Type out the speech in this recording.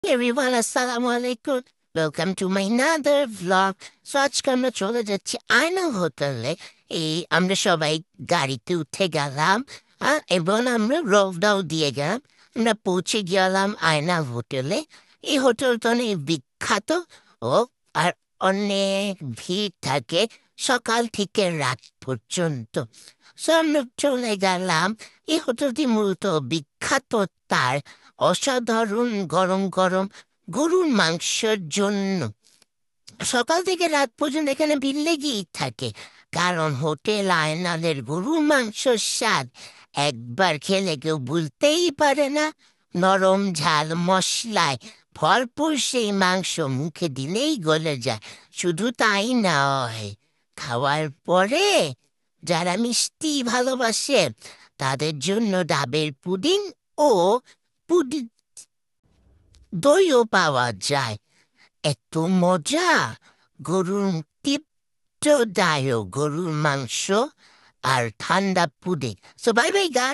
Everyone, assalamu alaikum. Welcome to my another vlog. So আজকে আমরা চলে যাচ্ছি আয়না হোটেলে। আমরা সবাই গাড়িতে উঠে গেলাম এবং আমরা রওনাও দিয়ে গেলাম। আমরা পৌঁছে গেলাম আয়না হোটেলে। এই হোটেলটা অনেক বিখ্যাত ও আর অনেক ভিড় থাকে সকাল থেকে রাত পর্যন্ত। সো আমরা চলে গেলাম। এই হোটেলটি মূলত বিখ্যাত তার অসাধারণ গরম গরম গরুর মাংসের জন্য। সকাল থেকে রাত পর্যন্ত এখানে ভিড় লেগেই থাকে, কারণ হোটেল আয়নালের গরুর মাংসের স্বাদ একবার খেলে কেউ ভুলতেই পারে না। নরম ঝাল মশলায় ভরপুর সেই মাংস মুখে দিলেই গলে যায়। শুধু তাই নয়, খাওয়ার পরে যারা মিষ্টি ভালোবাসে তাদের জন্য ডাবের পুডিং ও পুডিং দইও পাওয়া যায়। এত মজা! গরুর তৃপ্তদায়ক গরুর মাংস আর ঠান্ডা পুডিং। সো বাই বাই গা।